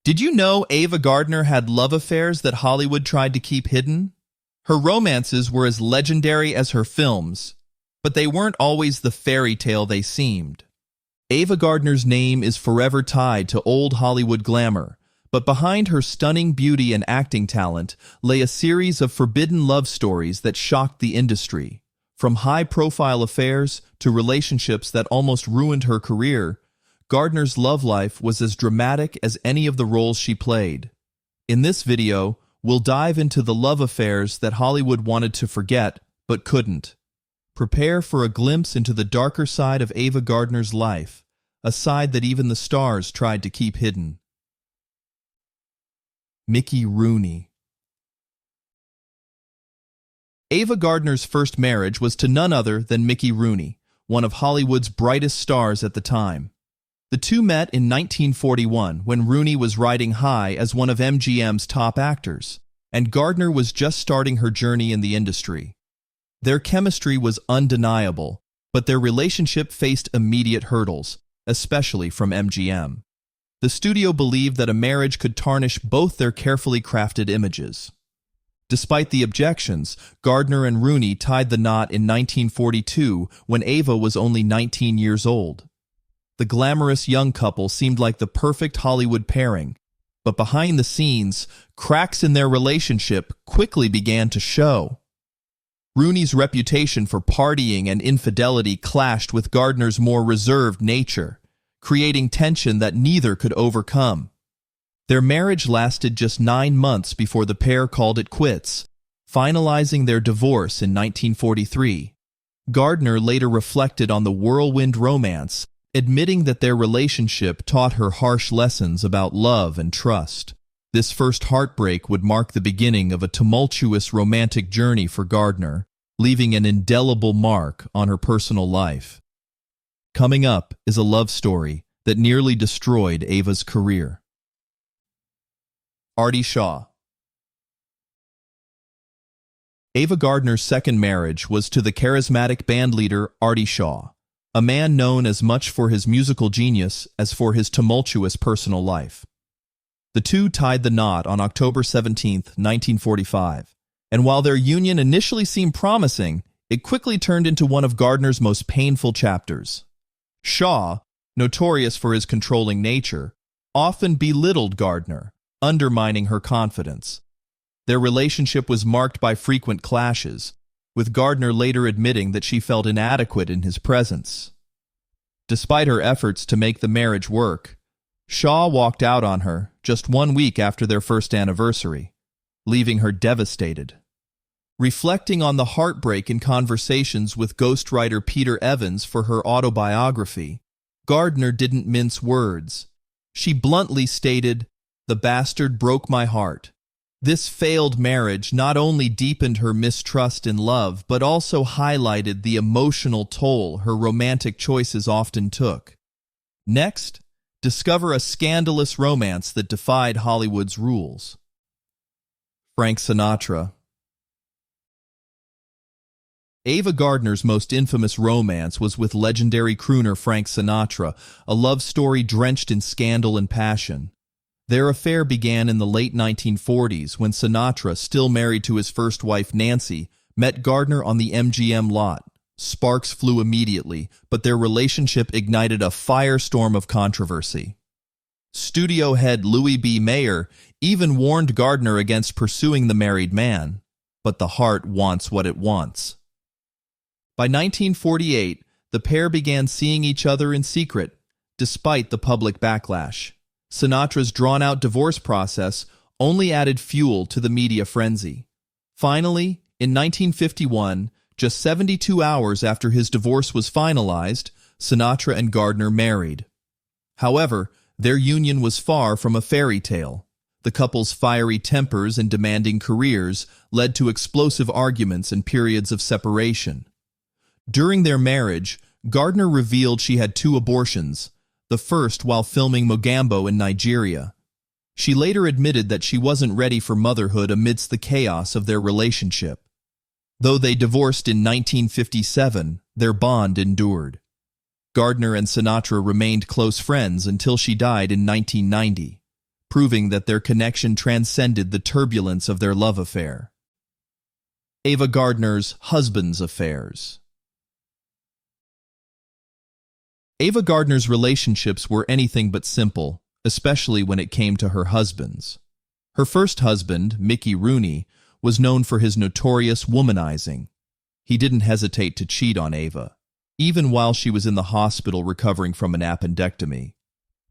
Did you know Ava Gardner had love affairs that Hollywood tried to keep hidden? Her romances were as legendary as her films, but they weren't always the fairy tale they seemed. Ava Gardner's name is forever tied to old Hollywood glamour, but behind her stunning beauty and acting talent lay a series of forbidden love stories that shocked the industry. From high-profile affairs to relationships that almost ruined her career, Gardner's love life was as dramatic as any of the roles she played. In this video, we'll dive into the love affairs that Hollywood wanted to forget but couldn't. Prepare for a glimpse into the darker side of Ava Gardner's life, a side that even the stars tried to keep hidden. Mickey Rooney. Ava Gardner's first marriage was to none other than Mickey Rooney, one of Hollywood's brightest stars at the time. The two met in 1941 when Rooney was riding high as one of MGM's top actors, and Gardner was just starting her journey in the industry. Their chemistry was undeniable, but their relationship faced immediate hurdles, especially from MGM. The studio believed that a marriage could tarnish both their carefully crafted images. Despite the objections, Gardner and Rooney tied the knot in 1942 when Ava was only 19 years old. The glamorous young couple seemed like the perfect Hollywood pairing, but behind the scenes, cracks in their relationship quickly began to show. Rooney's reputation for partying and infidelity clashed with Gardner's more reserved nature, creating tension that neither could overcome. Their marriage lasted just 9 months before the pair called it quits, finalizing their divorce in 1943. Gardner later reflected on the whirlwind romance, admitting that their relationship taught her harsh lessons about love and trust. This first heartbreak would mark the beginning of a tumultuous romantic journey for Gardner, leaving an indelible mark on her personal life. Coming up is a love story that nearly destroyed Ava's career. Artie Shaw. Ava Gardner's second marriage was to the charismatic bandleader Artie Shaw, a man known as much for his musical genius as for his tumultuous personal life. The two tied the knot on October 17, 1945, and while their union initially seemed promising, it quickly turned into one of Gardner's most painful chapters. Shaw, notorious for his controlling nature, often belittled Gardner, undermining her confidence. Their relationship was marked by frequent clashes, with Gardner later admitting that she felt inadequate in his presence. Despite her efforts to make the marriage work, Shaw walked out on her just 1 week after their first anniversary, leaving her devastated. Reflecting on the heartbreak in conversations with ghostwriter Peter Evans for her autobiography, Gardner didn't mince words. She bluntly stated, "The bastard broke my heart." This failed marriage not only deepened her mistrust in love, but also highlighted the emotional toll her romantic choices often took. Next, discover a scandalous romance that defied Hollywood's rules. Frank Sinatra. Ava Gardner's most infamous romance was with legendary crooner Frank Sinatra, a love story drenched in scandal and passion. Their affair began in the late 1940s when Sinatra, still married to his first wife Nancy, met Gardner on the MGM lot. Sparks flew immediately, but their relationship ignited a firestorm of controversy. Studio head Louis B. Mayer even warned Gardner against pursuing the married man, but the heart wants what it wants. By 1948, the pair began seeing each other in secret, despite the public backlash. Sinatra's drawn-out divorce process only added fuel to the media frenzy. Finally, in 1951, just 72 hours after his divorce was finalized, Sinatra and Gardner married. However, their union was far from a fairy tale. The couple's fiery tempers and demanding careers led to explosive arguments and periods of separation. During their marriage, Gardner revealed she had 2 abortions, the first while filming Mogambo in Nigeria. She later admitted that she wasn't ready for motherhood amidst the chaos of their relationship. Though they divorced in 1957, their bond endured. Gardner and Sinatra remained close friends until she died in 1990. proving that their connection transcended the turbulence of their love affair. Ava Gardner's husband's affairs. Ava Gardner's relationships were anything but simple, especially when it came to her husbands. Her first husband, Mickey Rooney, was known for his notorious womanizing. He didn't hesitate to cheat on Ava, even while she was in the hospital recovering from an appendectomy.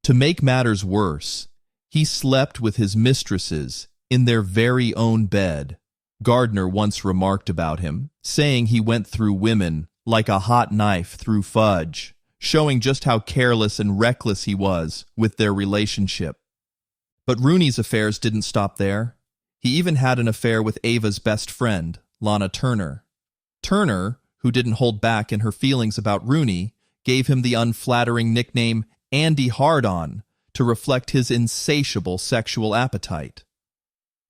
To make matters worse, he slept with his mistresses in their very own bed. Gardner once remarked about him, saying he went through women like a hot knife through fudge, showing just how careless and reckless he was with their relationship. But Rooney's affairs didn't stop there. He even had an affair with Ava's best friend, Lana Turner. Turner, who didn't hold back in her feelings about Rooney, gave him the unflattering nickname Andy Hard-On to reflect his insatiable sexual appetite.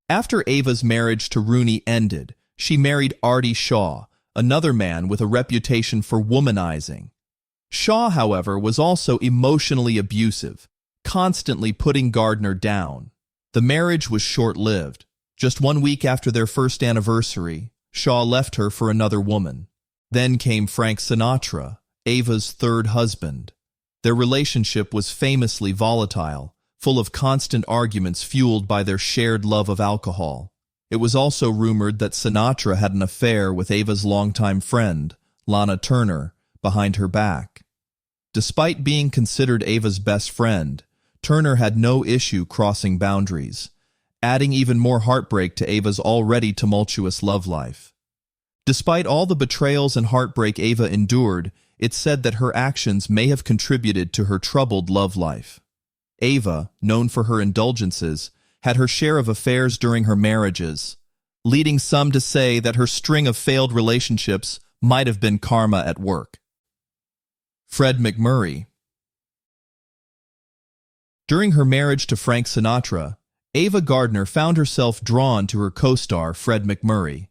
After Ava's marriage to Rooney ended, she married Artie Shaw, another man with a reputation for womanizing. Shaw, however, was also emotionally abusive, constantly putting Gardner down. The marriage was short-lived. Just 1 week after their first anniversary, Shaw left her for another woman. Then came Frank Sinatra, Ava's third husband. Their relationship was famously volatile, full of constant arguments fueled by their shared love of alcohol. It was also rumored that Sinatra had an affair with Ava's longtime friend, Lana Turner, behind her back. Despite being considered Ava's best friend, Turner had no issue crossing boundaries, adding even more heartbreak to Ava's already tumultuous love life. Despite all the betrayals and heartbreak Ava endured, it's said that her actions may have contributed to her troubled love life. Ava, known for her indulgences, had her share of affairs during her marriages, leading some to say that her string of failed relationships might have been karma at work. Fred McMurray. During her marriage to Frank Sinatra, Ava Gardner found herself drawn to her co-star Fred McMurray.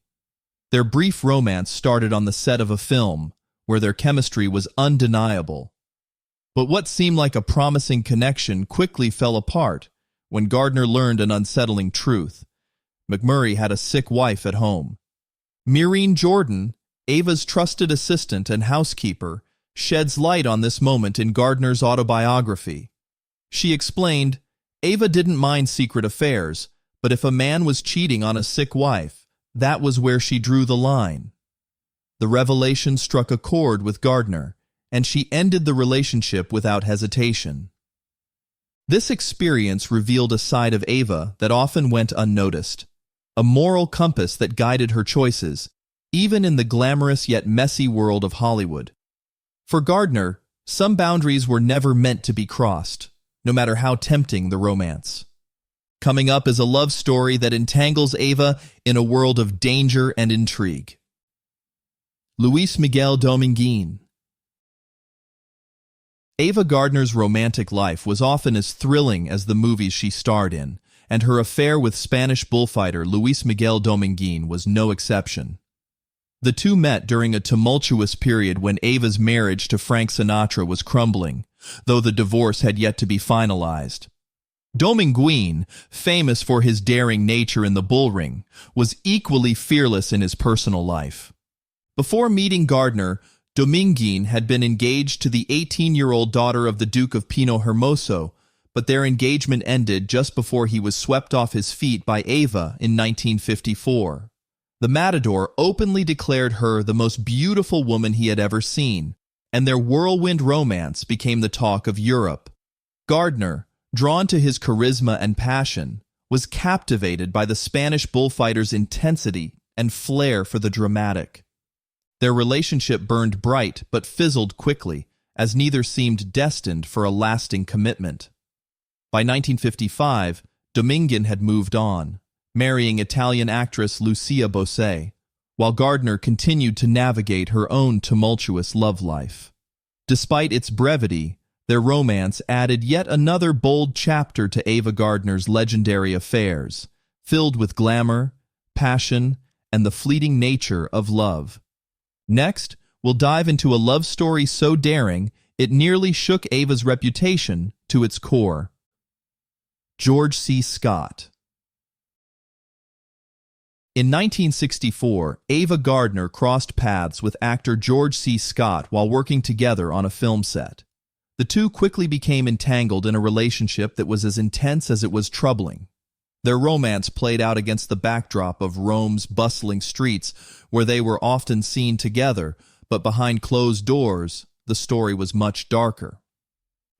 Their brief romance started on the set of a film, where their chemistry was undeniable. But what seemed like a promising connection quickly fell apart when Gardner learned an unsettling truth. McMurray had a sick wife at home. Maureen Jordan, Ava's trusted assistant and housekeeper, sheds light on this moment in Gardner's autobiography. She explained, Ava didn't mind secret affairs, but if a man was cheating on a sick wife, that was where she drew the line. The revelation struck a chord with Gardner, and she ended the relationship without hesitation. This experience revealed a side of Ava that often went unnoticed, a moral compass that guided her choices, even in the glamorous yet messy world of Hollywood. For Gardner, some boundaries were never meant to be crossed, no matter how tempting the romance. Coming up is a love story that entangles Ava in a world of danger and intrigue. Luis Miguel Dominguín. Ava Gardner's romantic life was often as thrilling as the movies she starred in, and her affair with Spanish bullfighter Luis Miguel Dominguín was no exception. The two met during a tumultuous period when Ava's marriage to Frank Sinatra was crumbling, though the divorce had yet to be finalized. Dominguín, famous for his daring nature in the bullring, was equally fearless in his personal life. Before meeting Gardner, Dominguín had been engaged to the 18-year-old daughter of the Duke of Pino Hermoso, but their engagement ended just before he was swept off his feet by Ava in 1954. The matador openly declared her the most beautiful woman he had ever seen, and their whirlwind romance became the talk of Europe. Gardner, drawn to his charisma and passion, was captivated by the Spanish bullfighter's intensity and flair for the dramatic. Their relationship burned bright but fizzled quickly, as neither seemed destined for a lasting commitment. By 1955, Dominguín had moved on, marrying Italian actress Lucia Bosse, while Gardner continued to navigate her own tumultuous love life. Despite its brevity, their romance added yet another bold chapter to Ava Gardner's legendary affairs, filled with glamour, passion, and the fleeting nature of love. Next, we'll dive into a love story so daring it nearly shook Ava's reputation to its core. George C. Scott. In 1964, Ava Gardner crossed paths with actor George C. Scott while working together on a film set. The two quickly became entangled in a relationship that was as intense as it was troubling. Their romance played out against the backdrop of Rome's bustling streets, where they were often seen together, but behind closed doors, the story was much darker.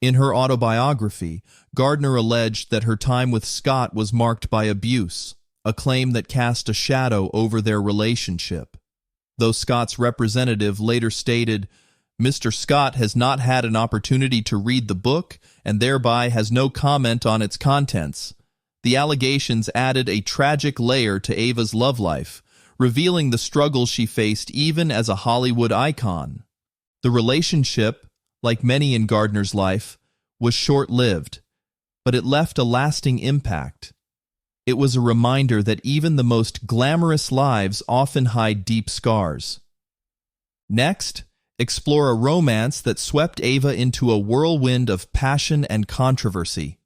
In her autobiography, Gardner alleged that her time with Scott was marked by abuse, a claim that cast a shadow over their relationship. Though Scott's representative later stated, "Mr. Scott has not had an opportunity to read the book and thereby has no comment on its contents." The allegations added a tragic layer to Ava's love life, revealing the struggles she faced even as a Hollywood icon. The relationship, like many in Gardner's life, was short-lived, but it left a lasting impact. It was a reminder that even the most glamorous lives often hide deep scars. Next, explore a romance that swept Ava into a whirlwind of passion and controversy.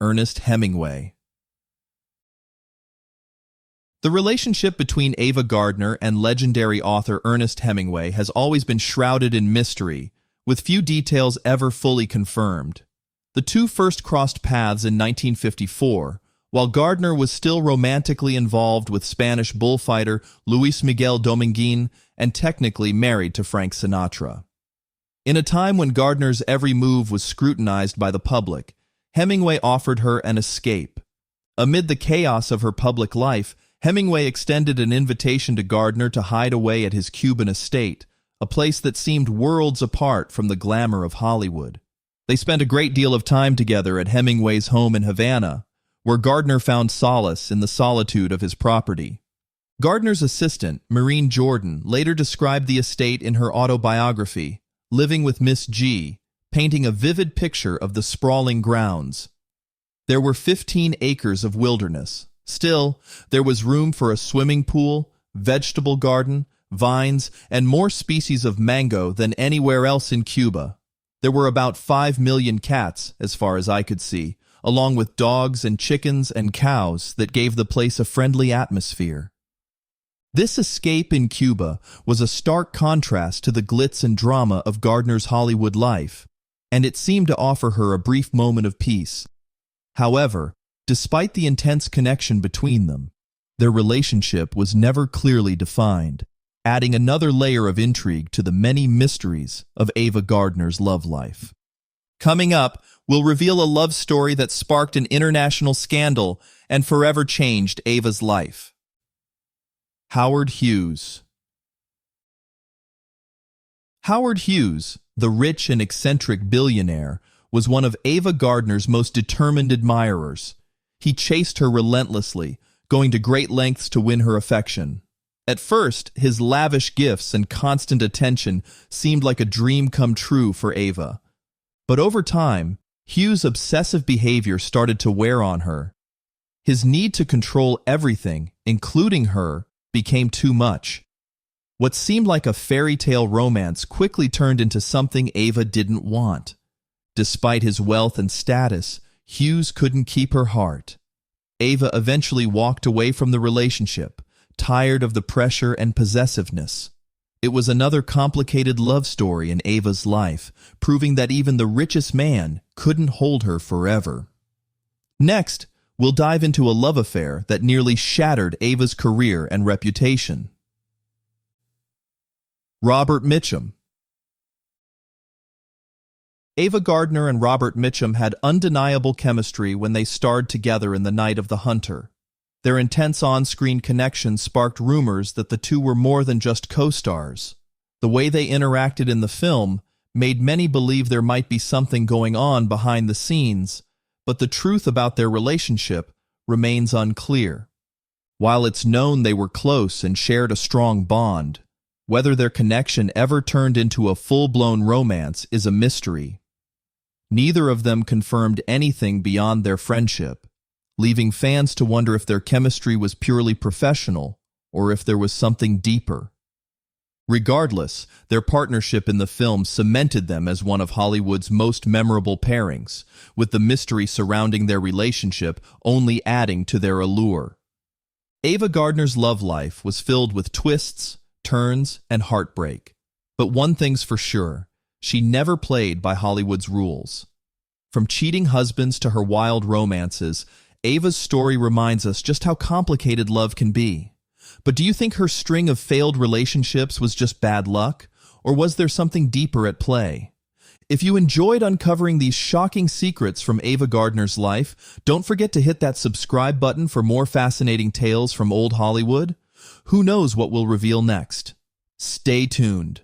Ernest Hemingway. The relationship between Ava Gardner and legendary author Ernest Hemingway has always been shrouded in mystery, with few details ever fully confirmed. The two first crossed paths in 1954, while Gardner was still romantically involved with Spanish bullfighter Luis Miguel Dominguín and technically married to Frank Sinatra. In a time when Gardner's every move was scrutinized by the public, Hemingway offered her an escape. Amid the chaos of her public life, Hemingway extended an invitation to Gardner to hide away at his Cuban estate, a place that seemed worlds apart from the glamour of Hollywood. They spent a great deal of time together at Hemingway's home in Havana, where Gardner found solace in the solitude of his property. Gardner's assistant, Maureen Jordan, later described the estate in her autobiography, Living with Miss G, painting a vivid picture of the sprawling grounds. There were 15 acres of wilderness. Still, there was room for a swimming pool, vegetable garden, vines, and more species of mango than anywhere else in Cuba. There were about 5 million cats, as far as I could see, along with dogs and chickens and cows that gave the place a friendly atmosphere. This escape in Cuba was a stark contrast to the glitz and drama of Gardner's Hollywood life, and it seemed to offer her a brief moment of peace. However, despite the intense connection between them, their relationship was never clearly defined, adding another layer of intrigue to the many mysteries of Ava Gardner's love life. Coming up, we'll reveal a love story that sparked an international scandal and forever changed Ava's life. Howard Hughes. Howard Hughes, the rich and eccentric billionaire, was one of Ava Gardner's most determined admirers. He chased her relentlessly, going to great lengths to win her affection. At first, his lavish gifts and constant attention seemed like a dream come true for Ava. But over time, Hughes' obsessive behavior started to wear on her. His need to control everything, including her, became too much. What seemed like a fairy tale romance quickly turned into something Ava didn't want. Despite his wealth and status, Hughes couldn't keep her heart. Ava eventually walked away from the relationship, tired of the pressure and possessiveness. It was another complicated love story in Ava's life, proving that even the richest man couldn't hold her forever. Next, we'll dive into a love affair that nearly shattered Ava's career and reputation. Robert Mitchum. Ava Gardner and Robert Mitchum had undeniable chemistry when they starred together in The Night of the Hunter. Their intense on-screen connection sparked rumors that the two were more than just co-stars. The way they interacted in the film made many believe there might be something going on behind the scenes, but the truth about their relationship remains unclear. While it's known they were close and shared a strong bond, whether their connection ever turned into a full-blown romance is a mystery. Neither of them confirmed anything beyond their friendship, leaving fans to wonder if their chemistry was purely professional or if there was something deeper. Regardless, their partnership in the film cemented them as one of Hollywood's most memorable pairings, with the mystery surrounding their relationship only adding to their allure. Ava Gardner's love life was filled with twists, turns, and heartbreak. But one thing's for sure, she never played by Hollywood's rules. From cheating husbands to her wild romances, Ava's story reminds us just how complicated love can be. But do you think her string of failed relationships was just bad luck, or was there something deeper at play? If you enjoyed uncovering these shocking secrets from Ava Gardner's life, don't forget to hit that subscribe button for more fascinating tales from old Hollywood. Who knows what we'll reveal next? Stay tuned.